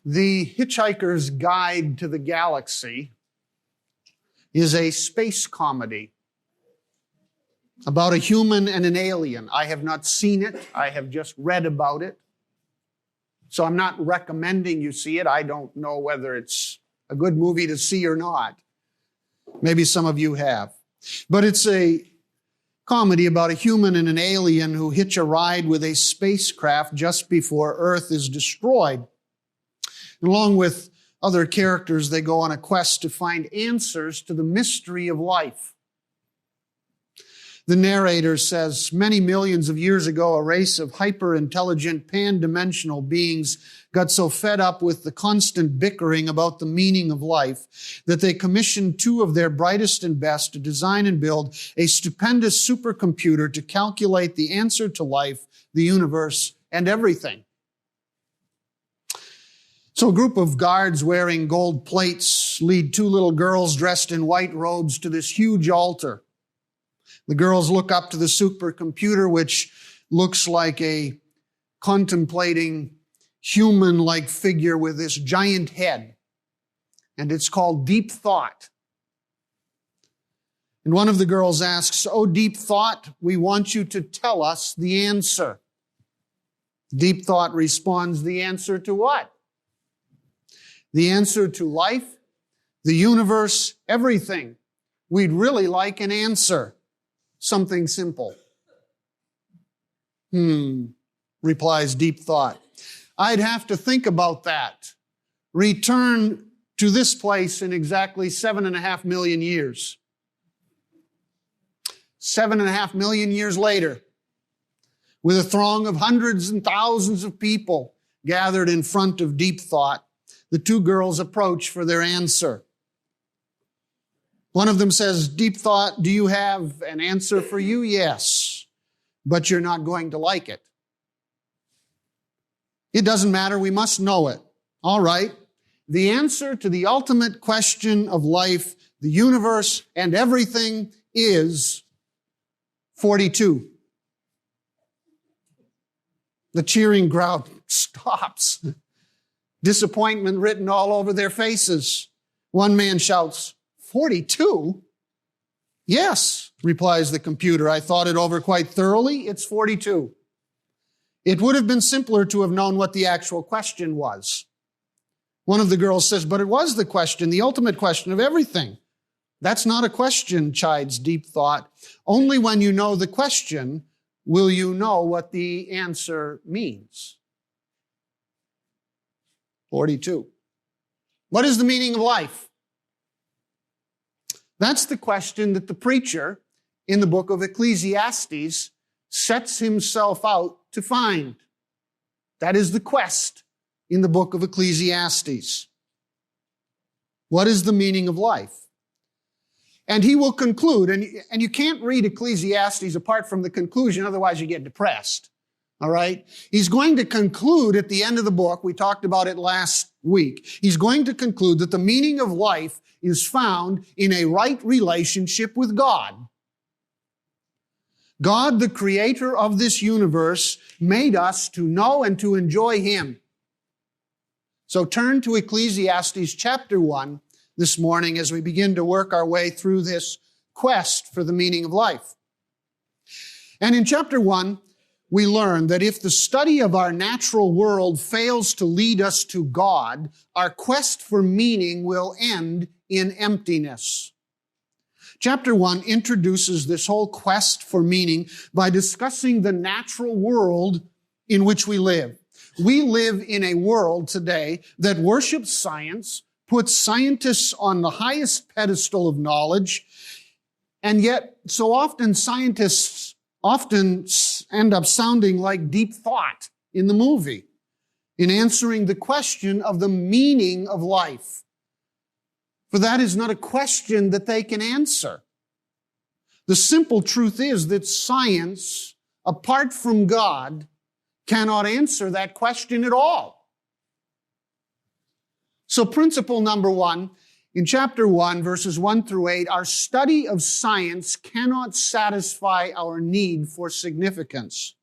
The Hitchhiker's Guide to the Galaxy is a space comedy about a human and an alien. I have not seen it. I have just read about it. So I'm not recommending you see it. I don't know whether it's a good movie to see or not. Maybe some of you have. But it's a comedy about a human and an alien who hitch a ride with a spacecraft just before Earth is destroyed. And along with other characters, they go on a quest to find answers to the mystery of life. The narrator says, many millions of years ago, a race of hyper-intelligent, pan-dimensional beings got so fed up with the constant bickering about the meaning of life that they commissioned two of their brightest and best to design and build a stupendous supercomputer to calculate the answer to life, the universe, and everything. So a group of guards wearing gold plates lead two little girls dressed in white robes to this huge altar. The girls look up to the supercomputer, which looks like a contemplating human-like figure with this giant head. And it's called Deep Thought. And one of the girls asks, "Oh, Deep Thought, we want you to tell us the answer." Deep Thought responds, "The answer to what?" "The answer to life, the universe, everything. We'd really like an answer. Something simple." Replies Deep Thought. "I'd have to think about that. Return to this place in exactly 7.5 million years. 7.5 million years later, with a throng of hundreds and thousands of people gathered in front of Deep Thought, the two girls approach for their answer. One of them says, "Deep Thought, do you have an answer for you?" "Yes, but you're not going to like it." "It doesn't matter, we must know it." "All right. The answer to the ultimate question of life, the universe, and everything is 42. The cheering crowd stops. Disappointment written all over their faces. One man shouts, 42? "Yes," replies the computer. "I thought it over quite thoroughly. It's 42. It would have been simpler to have known what the actual question was." One of the girls says, "But it was the question, the ultimate question of everything." "That's not a question," chides Deep Thought. "Only when you know the question will you know what the answer means." 42. What is the meaning of life? That's the question that the preacher in the book of Ecclesiastes sets himself out to find. That is the quest in the book of Ecclesiastes. What is the meaning of life? And he will conclude, and you can't read Ecclesiastes apart from the conclusion, otherwise you get depressed. All right? He's going to conclude at the end of the book, we talked about it last week, he's going to conclude that the meaning of life is found in a right relationship with God. God, the creator of this universe, made us to know and to enjoy Him. So turn to Ecclesiastes chapter 1 this morning as we begin to work our way through this quest for the meaning of life. And in chapter 1, we learn that if the study of our natural world fails to lead us to God, our quest for meaning will end in emptiness. Chapter 1 introduces this whole quest for meaning by discussing the natural world in which we live. We live in a world today that worships science, puts scientists on the highest pedestal of knowledge, and yet so often scientists often end up sounding like Deep Thought in the movie in answering the question of the meaning of life. For that is not a question that they can answer. The simple truth is that science, apart from God, cannot answer that question at all. So principle number 1, in chapter 1, verses 1 through 8, our study of science cannot satisfy our need for significance.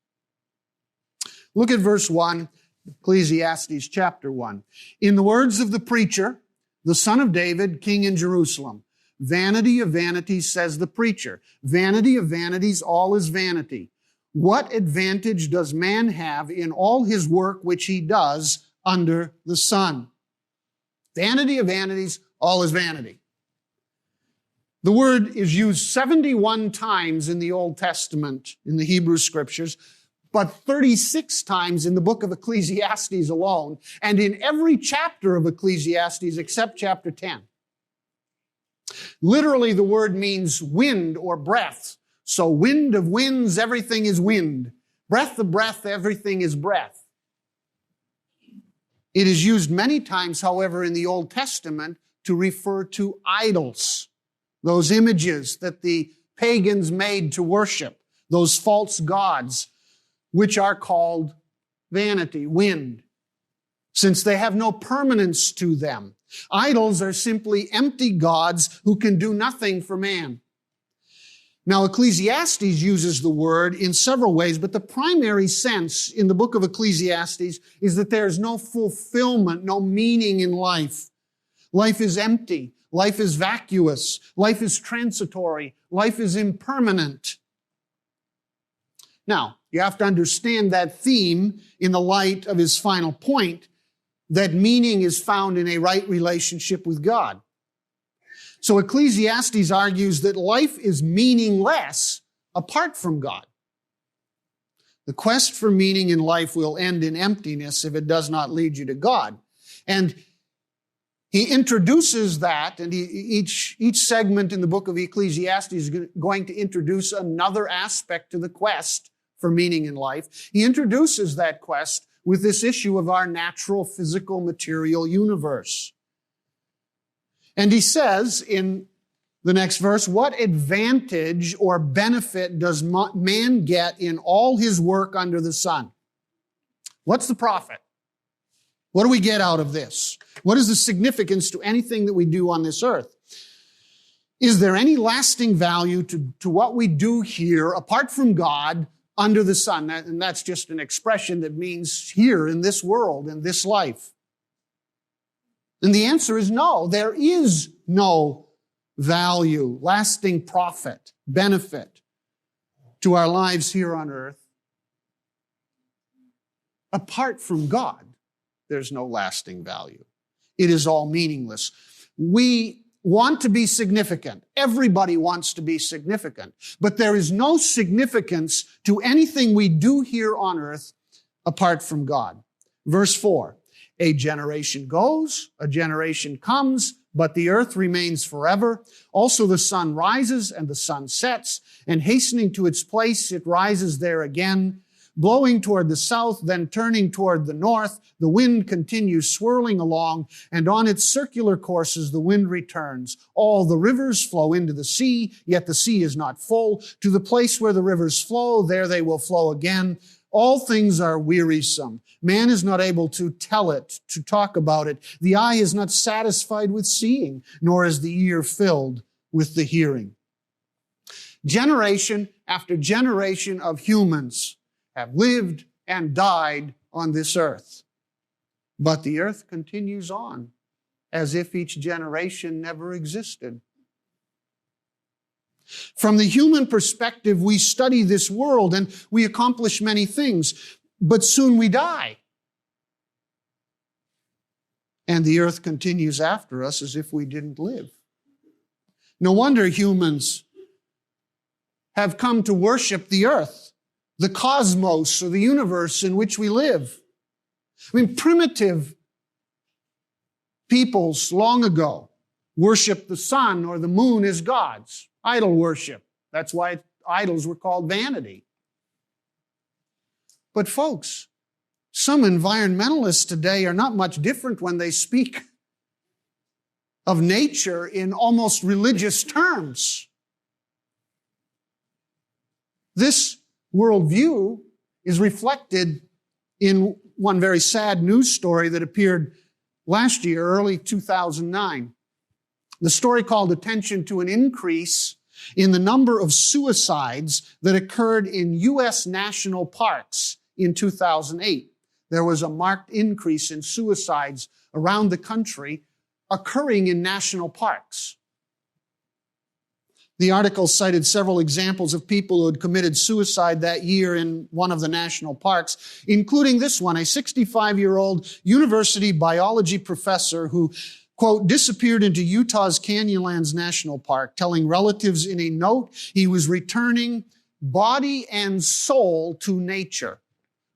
Look at verse 1. Ecclesiastes chapter 1. In the words of the preacher, the son of David, king in Jerusalem, vanity of vanities, says the preacher. Vanity of vanities, all is vanity. What advantage does man have in all his work which he does under the sun? Vanity of vanities, all is vanity. The word is used 71 times in the Old Testament, in the Hebrew Scriptures, but 36 times in the book of Ecclesiastes alone, and in every chapter of Ecclesiastes except chapter 10. Literally, the word means wind or breath. So wind of winds, everything is wind. Breath of breath, everything is breath. It is used many times, however, in the Old Testament to refer to idols, those images that the pagans made to worship, those false gods, which are called vanity, wind, since they have no permanence to them. Idols are simply empty gods who can do nothing for man. Now, Ecclesiastes uses the word in several ways, but the primary sense in the book of Ecclesiastes is that there's no fulfillment, no meaning in life. Life is empty. Life is vacuous. Life is transitory. Life is impermanent. Now, you have to understand that theme in the light of his final point, that meaning is found in a right relationship with God. So Ecclesiastes argues that life is meaningless apart from God. The quest for meaning in life will end in emptiness if it does not lead you to God. And he introduces that, and each segment in the book of Ecclesiastes is going to introduce another aspect to the quest for meaning in life. He introduces that quest with this issue of our natural, physical, material universe. And he says in the next verse, what advantage or benefit does man get in all his work under the sun? What's the profit? What do we get out of this? What is the significance to anything that we do on this earth? Is there any lasting value to what we do here apart from God under the sun? And that's just an expression that means here in this world, in this life. And the answer is no. There is no value, lasting profit, benefit to our lives here on earth. Apart from God, there's no lasting value. It is all meaningless. We want to be significant. Everybody wants to be significant. But there is no significance to anything we do here on earth apart from God. Verse 4, a generation goes, a generation comes, but the earth remains forever. Also the sun rises and the sun sets, and hastening to its place, it rises there again. Blowing toward the south, then turning toward the north, the wind continues swirling along, and on its circular courses the wind returns. All the rivers flow into the sea, yet the sea is not full. To the place where the rivers flow, there they will flow again. All things are wearisome. Man is not able to tell it, to talk about it. The eye is not satisfied with seeing, nor is the ear filled with the hearing. Generation after generation of humans have lived and died on this earth. But the earth continues on as if each generation never existed. From the human perspective, we study this world and we accomplish many things, but soon we die. And the earth continues after us as if we didn't live. No wonder humans have come to worship the earth, the cosmos, or the universe in which we live. I mean, primitive peoples long ago worshiped the sun or the moon as gods. Idol worship. That's why idols were called vanity. But folks, some environmentalists today are not much different when they speak of nature in almost religious terms. This worldview is reflected in one very sad news story that appeared last year, early 2009. The story called attention to an increase in the number of suicides that occurred in U.S. national parks in 2008. there was a marked increase in suicides around the country occurring in national parks. The article cited several examples of people who had committed suicide that year in one of the national parks, including this one, a 65-year-old university biology professor who, quote, disappeared into Utah's Canyonlands National Park, telling relatives in a note he was returning body and soul to nature.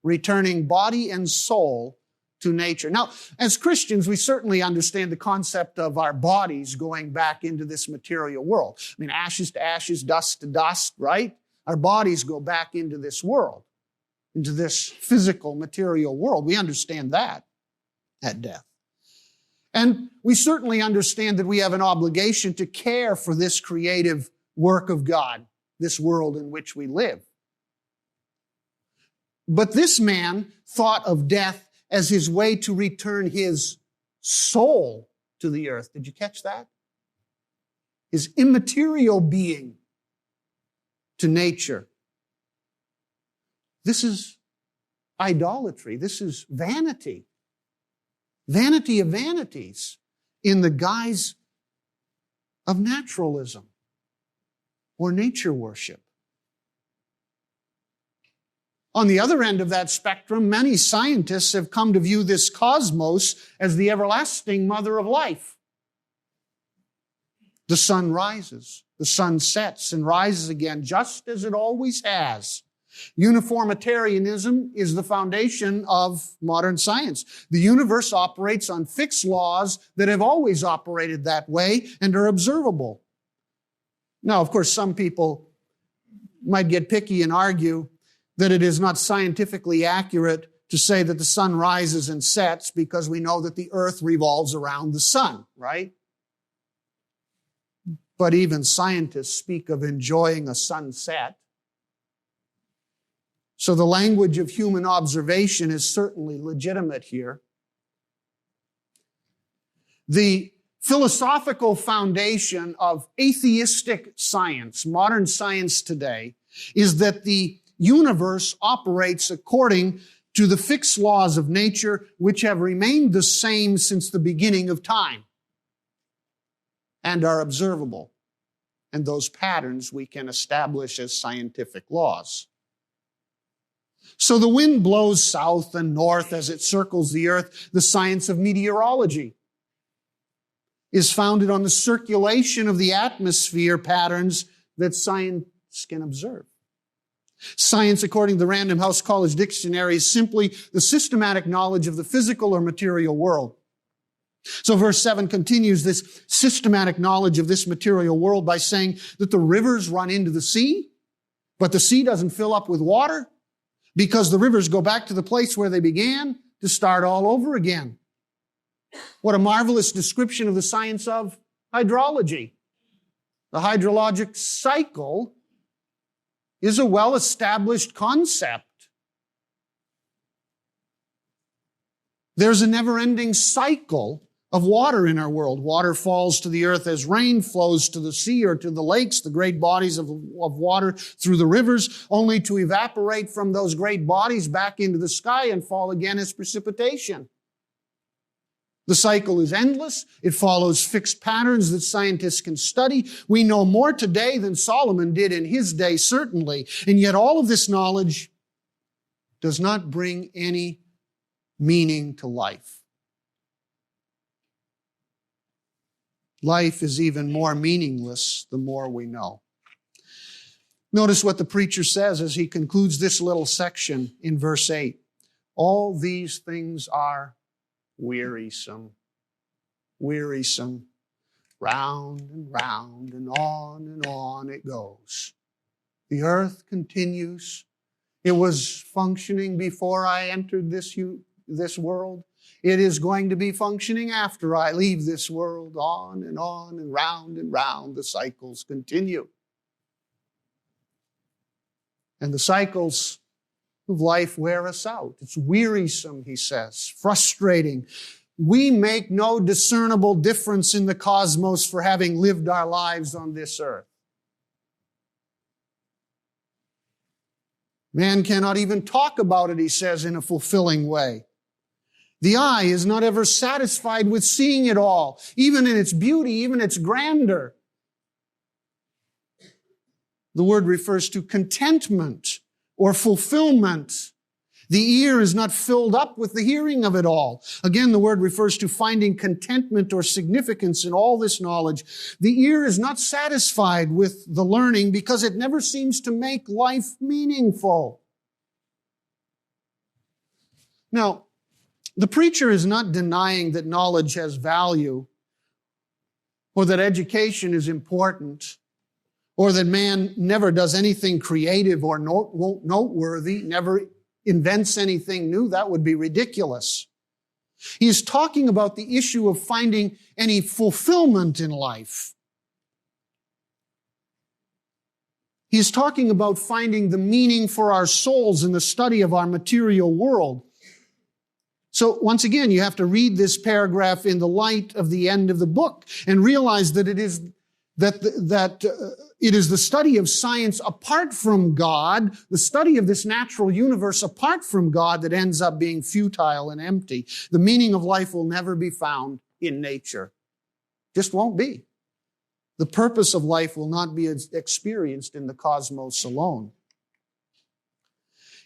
Returning body and soul to nature. Now, as Christians, we certainly understand the concept of our bodies going back into this material world. I mean, ashes to ashes, dust to dust, right? Our bodies go back into this world, into this physical material world. We understand that at death. And we certainly understand that we have an obligation to care for this creative work of God, this world in which we live. But this man thought of death as his way to return his soul to the earth. Did you catch that? His immaterial being to nature. This is idolatry. This is vanity. Vanity of vanities in the guise of naturalism or nature worship. On the other end of that spectrum, many scientists have come to view this cosmos as the everlasting mother of life. The sun rises, the sun sets and rises again, just as it always has. Uniformitarianism is the foundation of modern science. The universe operates on fixed laws that have always operated that way and are observable. Now, of course, some people might get picky and argue that it is not scientifically accurate to say that the sun rises and sets because we know that the earth revolves around the sun, right? But even scientists speak of enjoying a sunset. So the language of human observation is certainly legitimate here. The philosophical foundation of atheistic science, modern science today, is that the universe operates according to the fixed laws of nature, which have remained the same since the beginning of time and are observable. And those patterns we can establish as scientific laws. So the wind blows south and north as it circles the earth. The science of meteorology is founded on the circulation of the atmosphere patterns that science can observe. Science, according to the Random House College Dictionary, is simply the systematic knowledge of the physical or material world. So verse 7 continues this systematic knowledge of this material world by saying that the rivers run into the sea, but the sea doesn't fill up with water because the rivers go back to the place where they began to start all over again. What a marvelous description of the science of hydrology. The hydrologic cycle is a well-established concept. There's a never-ending cycle of water in our world. Water falls to the earth as rain flows to the sea or to the lakes, the great bodies of water through the rivers, only to evaporate from those great bodies back into the sky and fall again as precipitation. The cycle is endless. It follows fixed patterns that scientists can study. We know more today than Solomon did in his day, certainly. And yet all of this knowledge does not bring any meaning to life. Life is even more meaningless the more we know. Notice what the preacher says as he concludes this little section in verse 8. All these things are wearisome, wearisome, round and on it goes. The earth continues. It was functioning before I entered this world. It is going to be functioning after I leave this world. On and round the cycles continue. And the cycles of life wear us out. It's wearisome, he says, frustrating. We make no discernible difference in the cosmos for having lived our lives on this earth. Man cannot even talk about it, he says, in a fulfilling way. The eye is not ever satisfied with seeing it all, even in its beauty, even its grandeur. The word refers to contentment or fulfillment. The ear is not filled up with the hearing of it all. Again, the word refers to finding contentment or significance in all this knowledge. The ear is not satisfied with the learning because it never seems to make life meaningful. Now, the preacher is not denying that knowledge has value, or that education is important, or that man never does anything creative or noteworthy, never invents anything new. That would be ridiculous. He is talking about the issue of finding any fulfillment in life. He is talking about finding the meaning for our souls in the study of our material world. So once again, you have to read this paragraph in the light of the end of the book and realize that it is it is the study of science apart from God, the study of this natural universe apart from God, that ends up being futile and empty. The meaning of life will never be found in nature. Just won't be. The purpose of life will not be experienced in the cosmos alone.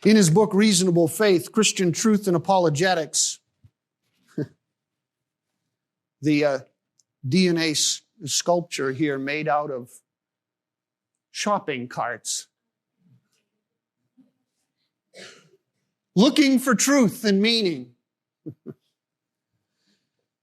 In his book, Reasonable Faith, Christian Truth and Apologetics, the DNA sculpture here made out of shopping carts. Looking for truth and meaning.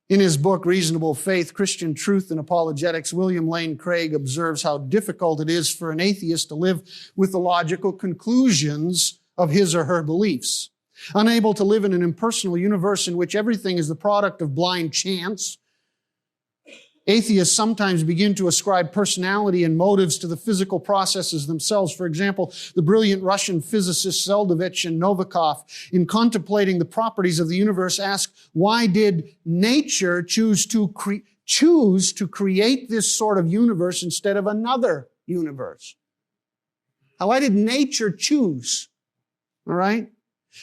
In his book, Reasonable Faith, Christian Truth and Apologetics, William Lane Craig observes how difficult it is for an atheist to live with the logical conclusions of his or her beliefs. Unable to live in an impersonal universe in which everything is the product of blind chance, atheists sometimes begin to ascribe personality and motives to the physical processes themselves. For example, the brilliant Russian physicists Seldovich and Novikov, in contemplating the properties of the universe, ask, why did nature choose to create this sort of universe instead of another universe? Why did nature choose? All right?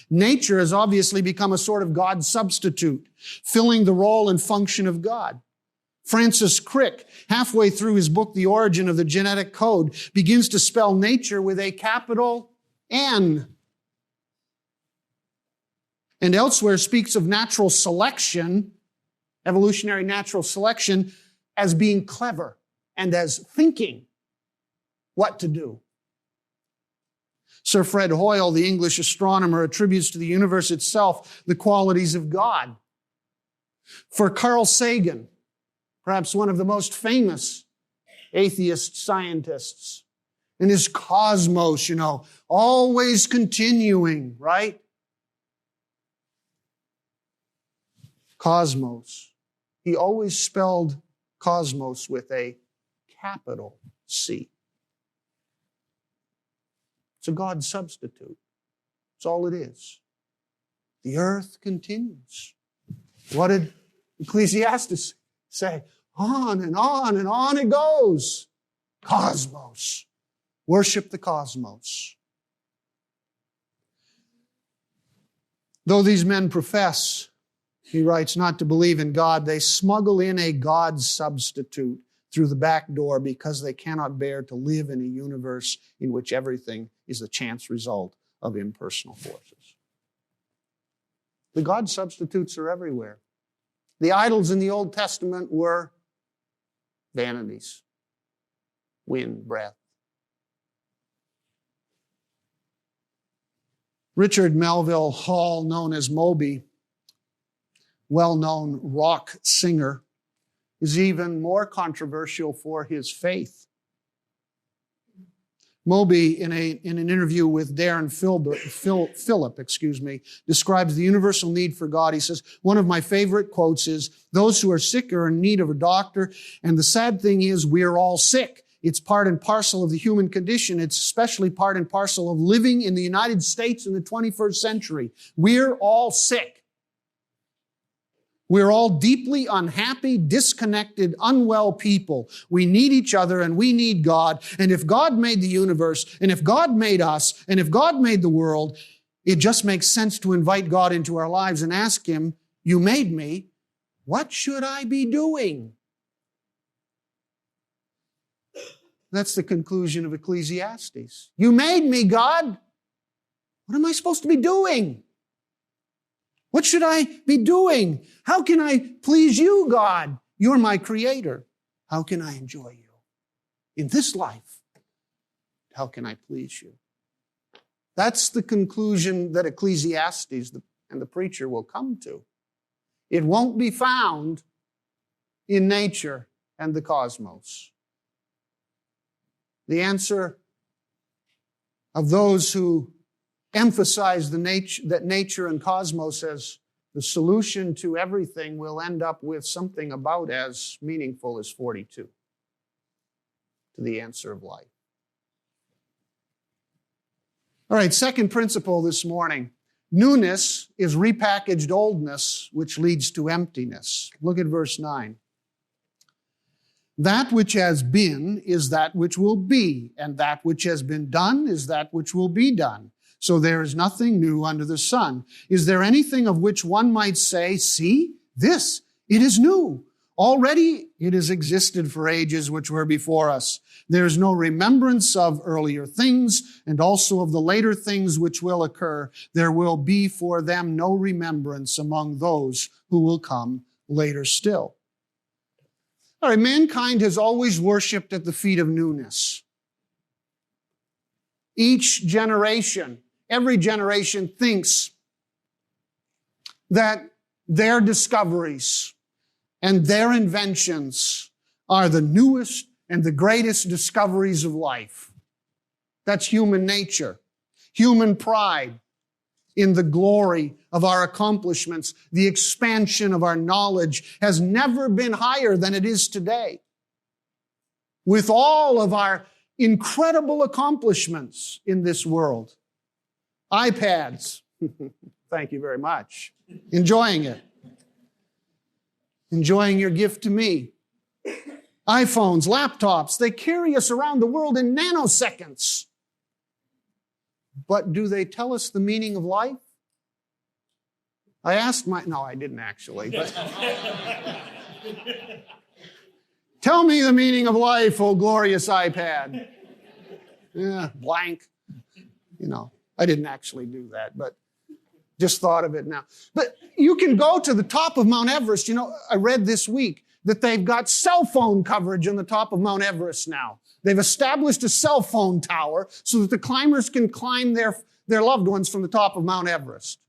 Nature has obviously become a sort of God substitute, filling the role and function of God. Francis Crick, halfway through his book, The Origin of the Genetic Code, begins to spell nature with a capital N. And elsewhere speaks of natural selection, evolutionary natural selection, as being clever and as thinking what to do. Sir Fred Hoyle, the English astronomer, attributes to the universe itself the qualities of God. For Carl Sagan, perhaps one of the most famous atheist scientists, in his cosmos, always continuing, right? Cosmos. He always spelled cosmos with a capital C. It's a God substitute. That's all it is. The earth continues. What did Ecclesiastes say? On and on and on it goes. Cosmos. Worship the cosmos. Though these men profess, he writes, not to believe in God, they smuggle in a God substitute through the back door because they cannot bear to live in a universe in which everything is the chance result of impersonal forces. The God substitutes are everywhere. The idols in the Old Testament were vanities, wind, breath. Richard Melville Hall, known as Moby, well-known rock singer, is even more controversial for his faith. Moby, in an interview with Darren Phillip, describes the universal need for God. He says, one of my favorite quotes is, those who are sick are in need of a doctor, and the sad thing is we're all sick. It's part and parcel of the human condition. It's especially part and parcel of living in the United States in the 21st century. We're all sick. We're all deeply unhappy, disconnected, unwell people. We need each other and we need God. And if God made the universe, and if God made us, and if God made the world, it just makes sense to invite God into our lives and ask Him, you made me, what should I be doing? That's the conclusion of Ecclesiastes. You made me, God. What am I supposed to be doing? What should I be doing? How can I please you, God? You're my creator. How can I enjoy you? In this life, how can I please you? That's the conclusion that Ecclesiastes and the preacher will come to. It won't be found in nature and the cosmos. The answer of those who emphasize that nature and cosmos as the solution to everything will end up with something about as meaningful as 42 to the answer of life. All right, second principle this morning. Newness is repackaged oldness, which leads to emptiness. Look at verse 9. That which has been is that which will be, and that which has been done is that which will be done. So there is nothing new under the sun. Is there anything of which one might say, see, this, it is new. Already it has existed for ages which were before us. There is no remembrance of earlier things, and also of the later things which will occur. There will be for them no remembrance among those who will come later still. All right, mankind has always worshiped at the feet of newness. Each generation, every generation thinks that their discoveries and their inventions are the newest and the greatest discoveries of life. That's human nature, human pride in the glory of our accomplishments. The expansion of our knowledge has never been higher than it is today. With all of our incredible accomplishments in this world. iPads. Thank you very much. Enjoying it. Enjoying your gift to me. iPhones, laptops, they carry us around the world in nanoseconds. But do they tell us the meaning of life? I asked no, I didn't actually. But tell me the meaning of life, oh glorious iPad. Yeah, blank. I didn't actually do that, but just thought of it now. But you can go to the top of Mount Everest. I read this week that they've got cell phone coverage on the top of Mount Everest now. They've established a cell phone tower so that the climbers can climb their loved ones from the top of Mount Everest.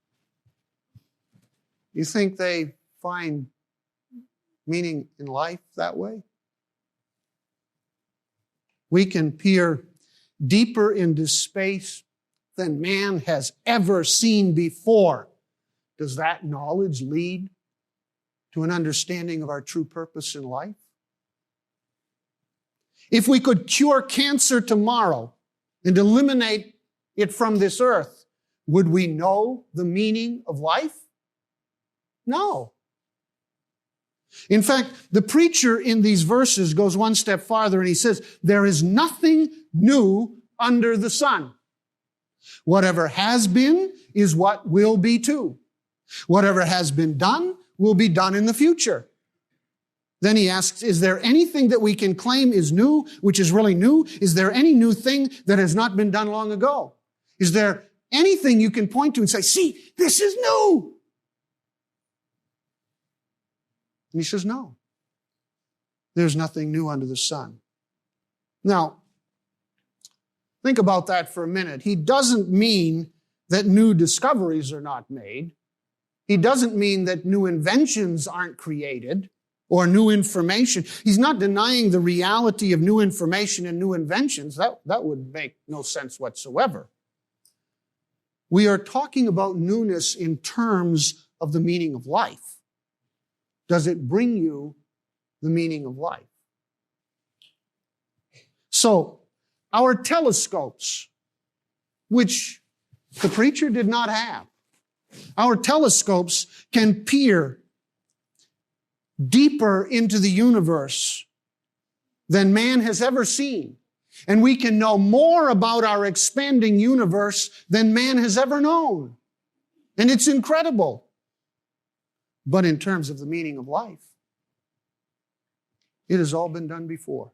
You think they find meaning in life that way? We can peer deeper into space than man has ever seen before. Does that knowledge lead to an understanding of our true purpose in life? If we could cure cancer tomorrow and eliminate it from this earth, would we know the meaning of life? No. In fact, the preacher in these verses goes one step farther and he says, there is nothing new under the sun. Whatever has been is what will be too. Whatever has been done will be done in the future. Then he asks, is there anything that we can claim is new, which is really new? Is there any new thing that has not been done long ago? Is there anything you can point to and say, see, this is new? And he says, no. There's nothing new under the sun. Now, think about that for a minute. He doesn't mean that new discoveries are not made. He doesn't mean that new inventions aren't created or new information. He's not denying the reality of new information and new inventions. That would make no sense whatsoever. We are talking about newness in terms of the meaning of life. Does it bring you the meaning of life? So, our telescopes, which the preacher did not have, our telescopes can peer deeper into the universe than man has ever seen. And we can know more about our expanding universe than man has ever known. And it's incredible. But in terms of the meaning of life, it has all been done before.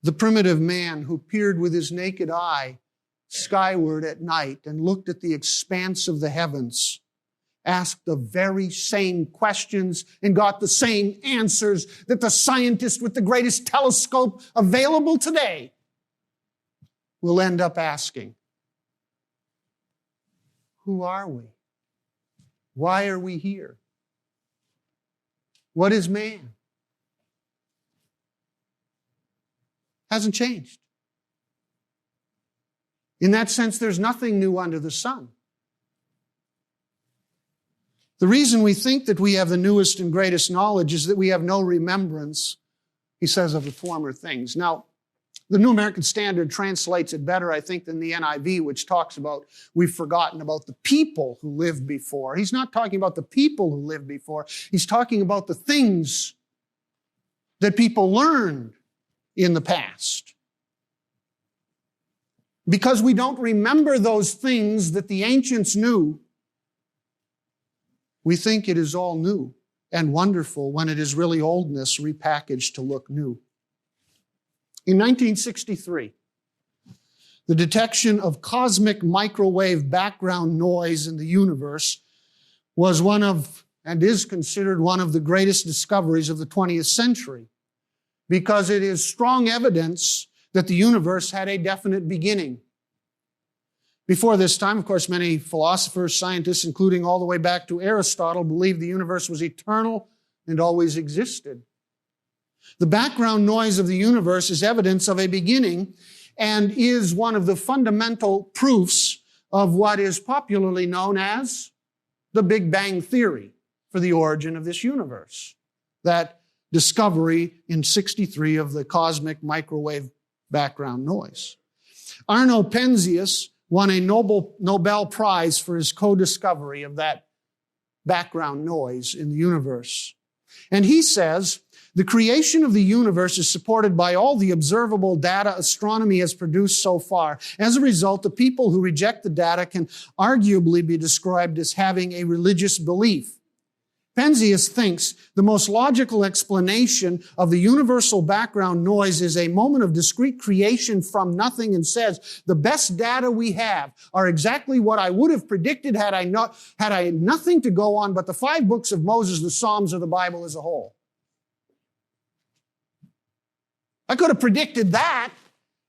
The primitive man who peered with his naked eye skyward at night and looked at the expanse of the heavens asked the very same questions and got the same answers that the scientist with the greatest telescope available today will end up asking. Who are we? Why are we here? What is man? Hasn't changed. In that sense, there's nothing new under the sun. The reason we think that we have the newest and greatest knowledge is that we have no remembrance, he says, of the former things. Now, the New American Standard translates it better, I think, than the NIV, which talks about we've forgotten about the people who lived before. He's not talking about the people who lived before. He's talking about the things that people learned in the past. Because we don't remember those things that the ancients knew, we think it is all new and wonderful when it is really oldness repackaged to look new. In 1963, the detection of cosmic microwave background noise in the universe was one of, and is considered one of the greatest discoveries of the 20th century, because it is strong evidence that the universe had a definite beginning. Before this time, of course, many philosophers, scientists, including all the way back to Aristotle, believed the universe was eternal and always existed. The background noise of the universe is evidence of a beginning and is one of the fundamental proofs of what is popularly known as the Big Bang theory for the origin of this universe. That discovery in 1963 of the cosmic microwave background noise. Arno Penzias won a Nobel Prize for his co-discovery of that background noise in the universe. And he says, the creation of the universe is supported by all the observable data astronomy has produced so far. As a result, the people who reject the data can arguably be described as having a religious belief. Penzias thinks the most logical explanation of the universal background noise is a moment of discrete creation from nothing, and says the best data we have are exactly what I would have predicted had I nothing to go on but the 5 books of Moses, the Psalms, or the Bible as a whole. I could have predicted that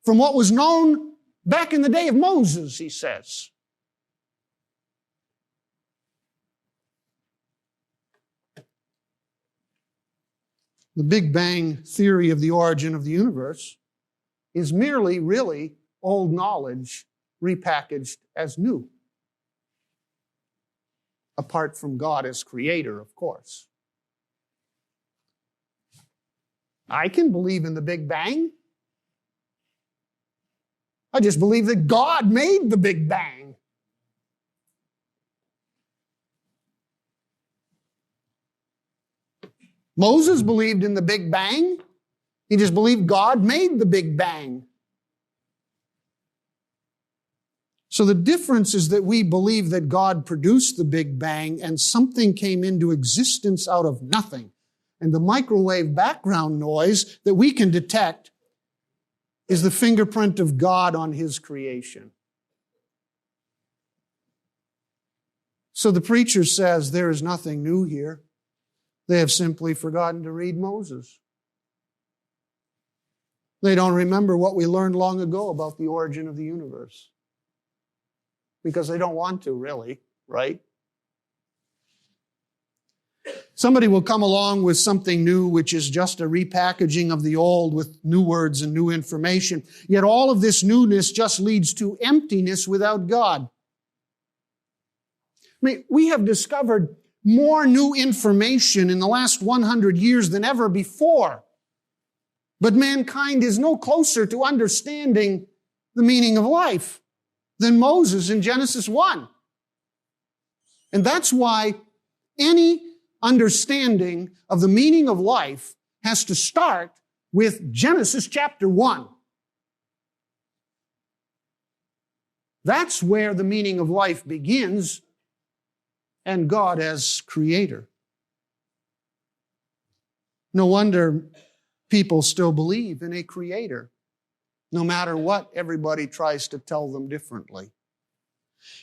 from what was known back in the day of Moses, he says. The Big Bang theory of the origin of the universe is merely, really, old knowledge repackaged as new. Apart from God as creator, of course. I can believe in the Big Bang. I just believe that God made the Big Bang. Moses believed in the Big Bang. He just believed God made the Big Bang. So the difference is that we believe that God produced the Big Bang and something came into existence out of nothing. And the microwave background noise that we can detect is the fingerprint of God on His creation. So the preacher says there is nothing new here. They have simply forgotten to read Moses. They don't remember what we learned long ago about the origin of the universe. Because they don't want to, really, right? Somebody will come along with something new, which is just a repackaging of the old with new words and new information. Yet all of this newness just leads to emptiness without God. I mean, we have discovered more new information in the last 100 years than ever before. But mankind is no closer to understanding the meaning of life than Moses in Genesis 1. And that's why any understanding of the meaning of life has to start with Genesis chapter 1. That's where the meaning of life begins, and God as creator. No wonder people still believe in a creator, no matter what everybody tries to tell them differently.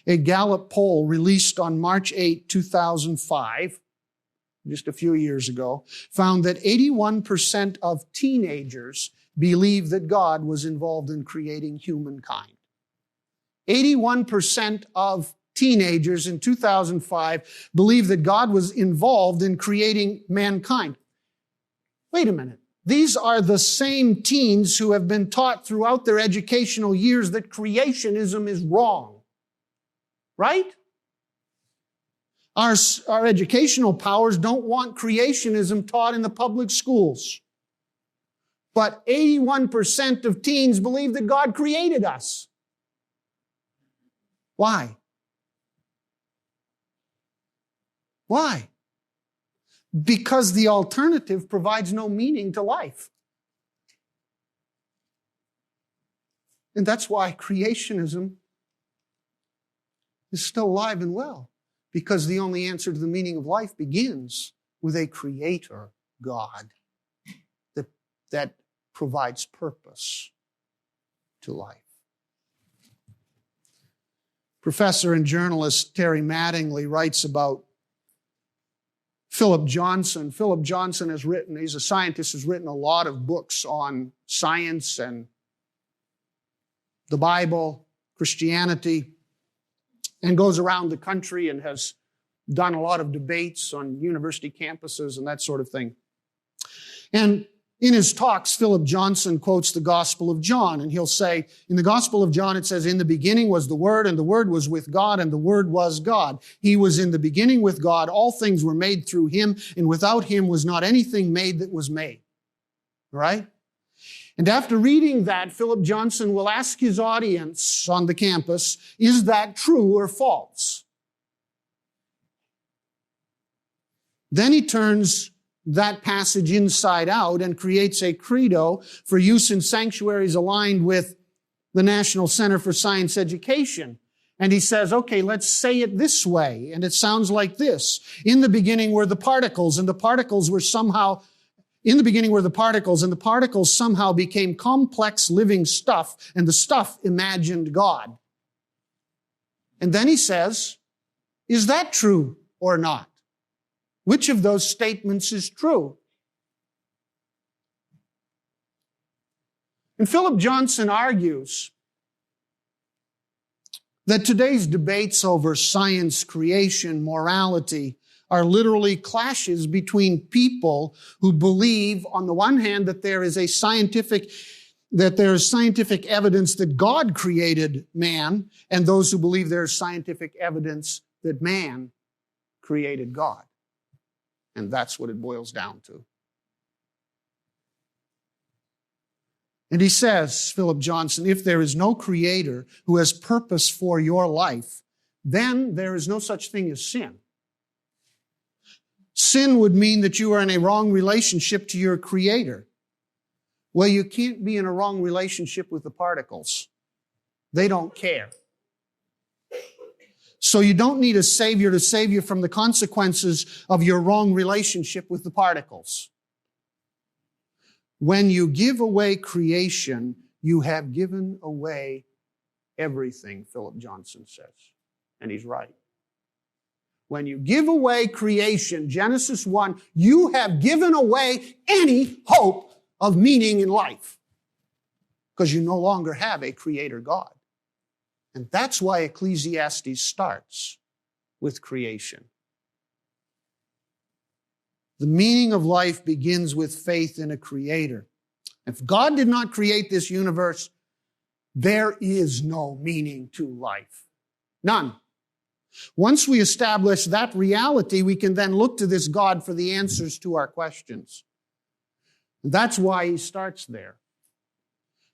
A Gallup poll released on March 8, 2005, just a few years ago, found that 81% of teenagers believe that God was involved in creating humankind. 81% of teenagers in 2005 believe that God was involved in creating mankind. Wait a minute. These are the same teens who have been taught throughout their educational years that creationism is wrong. Right? Our educational powers don't want creationism taught in the public schools. But 81% of teens believe that God created us. Why? Why? Because the alternative provides no meaning to life. And that's why creationism is still alive and well. Because the only answer to the meaning of life begins with a creator God that provides purpose to life. Professor and journalist Terry Mattingly writes about Philip Johnson. Philip Johnson he's a scientist, has written a lot of books on science and the Bible, Christianity, and goes around the country and has done a lot of debates on university campuses and that sort of thing. And in his talks, Philip Johnson quotes the Gospel of John, and he'll say, in the Gospel of John, it says, "In the beginning was the Word, and the Word was with God, and the Word was God. He was in the beginning with God. All things were made through Him, and without Him was not anything made that was made." Right? And after reading that, Philip Johnson will ask his audience on the campus, is that true or false? Then he turns that passage inside out and creates a credo for use in sanctuaries aligned with the National Center for Science Education. And he says, okay, let's say it this way. And it sounds like this. In the beginning were the particles, and the particles were somehow, in the beginning were the particles, and the particles somehow became complex living stuff, and the stuff imagined God. And then he says, is that true or not? Which of those statements is true? And Philip Johnson argues that today's debates over science, creation, morality are literally clashes between people who believe, on the one hand, that there is scientific evidence that God created man, and those who believe there is scientific evidence that man created God. And that's what it boils down to. And he says, Philip Johnson, if there is no creator who has purpose for your life, then there is no such thing as sin. Sin would mean that you are in a wrong relationship to your creator. Well, you can't be in a wrong relationship with the particles. They don't care. So you don't need a Savior to save you from the consequences of your wrong relationship with the particles. When you give away creation, you have given away everything, Philip Johnson says. And he's right. When you give away creation, Genesis 1, you have given away any hope of meaning in life. Because you no longer have a creator God. And that's why Ecclesiastes starts with creation. The meaning of life begins with faith in a creator. If God did not create this universe, there is no meaning to life. None. Once we establish that reality, we can then look to this God for the answers to our questions. And that's why he starts there.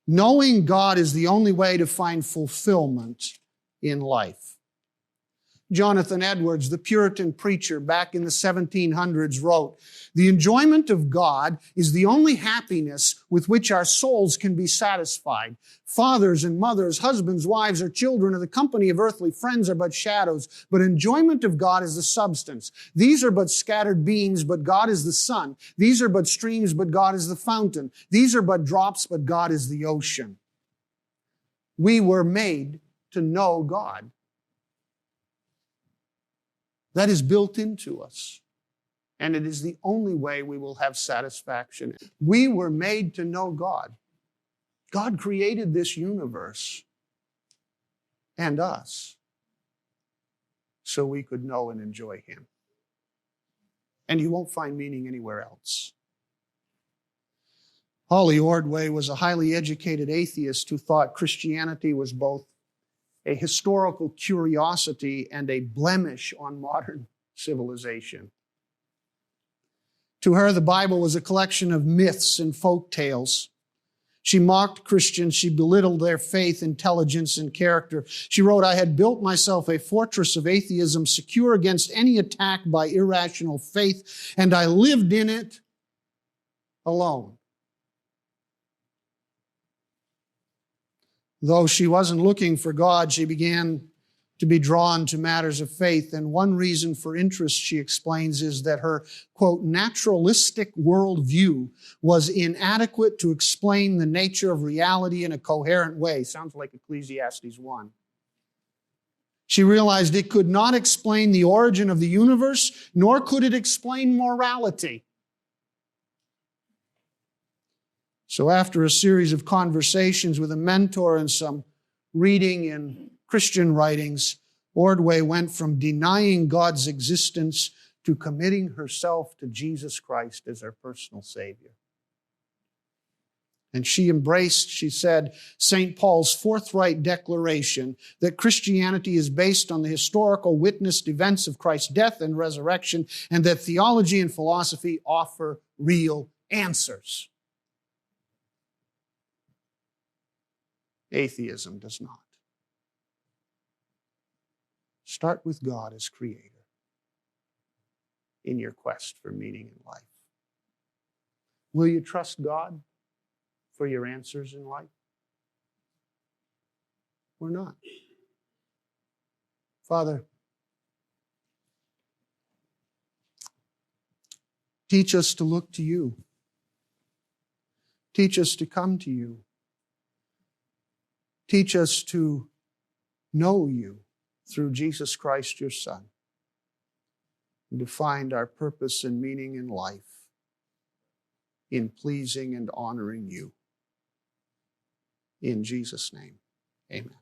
Knowing God is the only way to find fulfillment in life. Jonathan Edwards, the Puritan preacher back in the 1700s, wrote, "The enjoyment of God is the only happiness with which our souls can be satisfied. Fathers and mothers, husbands, wives, or children, or the company of earthly friends are but shadows, but enjoyment of God is the substance. These are but scattered beams, but God is the sun. These are but streams, but God is the fountain. These are but drops, but God is the ocean." We were made to know God. That is built into us. And it is the only way we will have satisfaction. We were made to know God. God created this universe and us so we could know and enjoy Him. And you won't find meaning anywhere else. Holly Ordway was a highly educated atheist who thought Christianity was both a historical curiosity and a blemish on modern civilization. To her, the Bible was a collection of myths and folk tales. She mocked Christians. She belittled their faith, intelligence, and character. She wrote, "I had built myself a fortress of atheism, secure against any attack by irrational faith, and I lived in it alone." Though she wasn't looking for God, she began to be drawn to matters of faith. And one reason for interest, she explains, is that her, quote, naturalistic worldview was inadequate to explain the nature of reality in a coherent way. Sounds like Ecclesiastes 1. She realized it could not explain the origin of the universe, nor could it explain morality. So after a series of conversations with a mentor and some reading in Christian writings, Ordway went from denying God's existence to committing herself to Jesus Christ as her personal Savior. And she embraced, she said, St. Paul's forthright declaration that Christianity is based on the historical witnessed events of Christ's death and resurrection, and that theology and philosophy offer real answers. Atheism does not. Start with God as Creator in your quest for meaning in life. Will you trust God for your answers in life? Or not? Father, teach us to look to You. Teach us to come to You. Teach us to know You through Jesus Christ, Your Son, and to find our purpose and meaning in life in pleasing and honoring You. In Jesus' name, amen.